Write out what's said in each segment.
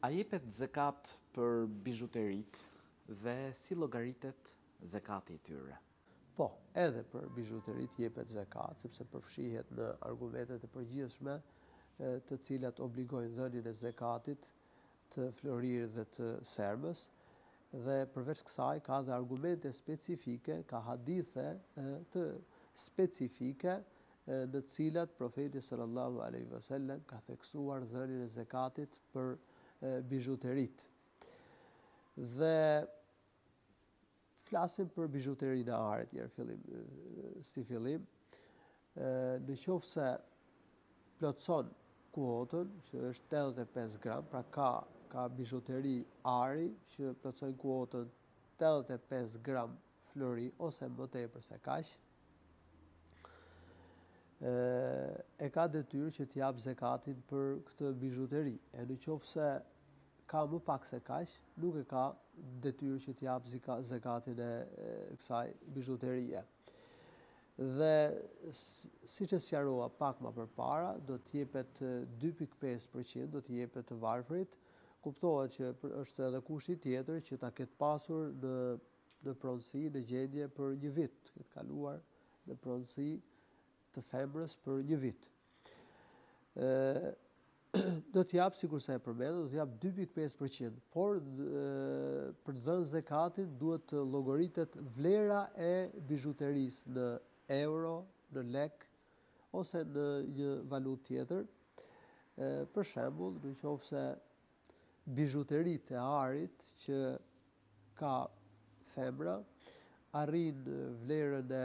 A jepet zekat për bijuterit dhe si llogaritet zekati i tyre? Po, edhe për bijuterit jepet zekat, sepse përfshihet në argumentet e përgjithshme, të cilat obligojnë dhënien e zekatit të florirë dhe të sermës, dhe përveç kësaj ka dhe argumente specifike, ka hadithe të specifike në të cilat profeti sallallahu alaihi wasallam ka theksuar dhënien e zekatit për bijuterit. Dhe flasim për bijuterinë e arit si fillim. Në qoftë se plotson kuotën, që është 85 gram, pra ka bijuteri ari që plotson kuotën 85 gram flori ose më tepër se kaq, e ka detyrë që t'jap zekatin për këtë bijuteri. E në qoftë se ka më pak se kaq, nuk e ka detyrë që t'jap zekatin e kësaj bijuterie. Dhe siç e sqarova pak më përpara, do t'jepet 2.5%, do t'jepet të varfrit. Kuptohet që është edhe kushti tjetër që ta ketë pasur në pronësi, në gjendje për një vit, të ketë kaluar në pronësi të femrës për një vit. Do t'jap, sikurse e përmendëm, do t'jap 2.5%, por për të dhënë zekatin duhet të llogaritet vlera e bijuterisë në euro, në lek ose në një valutë tjetër. Për shembull, nëse bijuteritë e arit që ka femra arrin vlerën e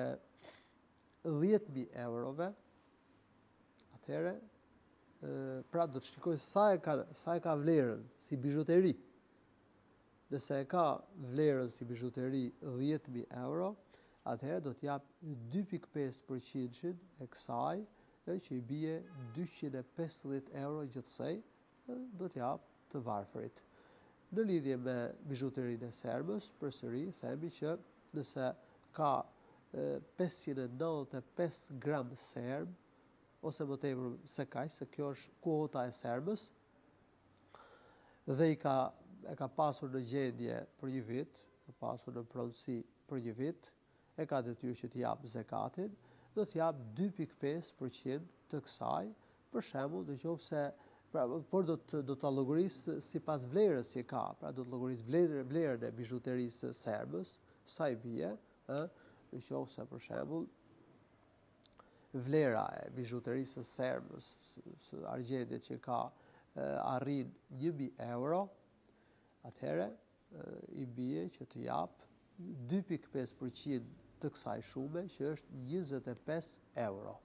10.000 eurove, atëherë pra do të shikoj sa e ka vlerën si bijuteri. Nëse e ka vlerën si bijuteri 10.000 euro, atëherë do t'jap 2.5% e kësaj, që i bie 250 euro gjithsej, do t'jap të varfrit. Në lidhje me bijuterinë e sermës, përsëri themi që nëse ka 595 gram serm, ose më tepër se kaq, se kjo është kuota e sermës, dhe e ka pasur në gjendje për një vit, ka pasur në pronësi për një vit, e ka detyrë që t'jap zekatin, do t'jap 2.5% të kësaj, për shembull, nëse por do ta llogarisë sipas vlerës që ka, pra do të llogarisë vlerën e bijuterisë së sermës, sa i bie, nëse për shembull vlera e bijuterisë së sermës, së argjendit që ka arrin 1.000 euro, atëherë i bie që të jap 2.5% të kësaj shume, që është 25 euro.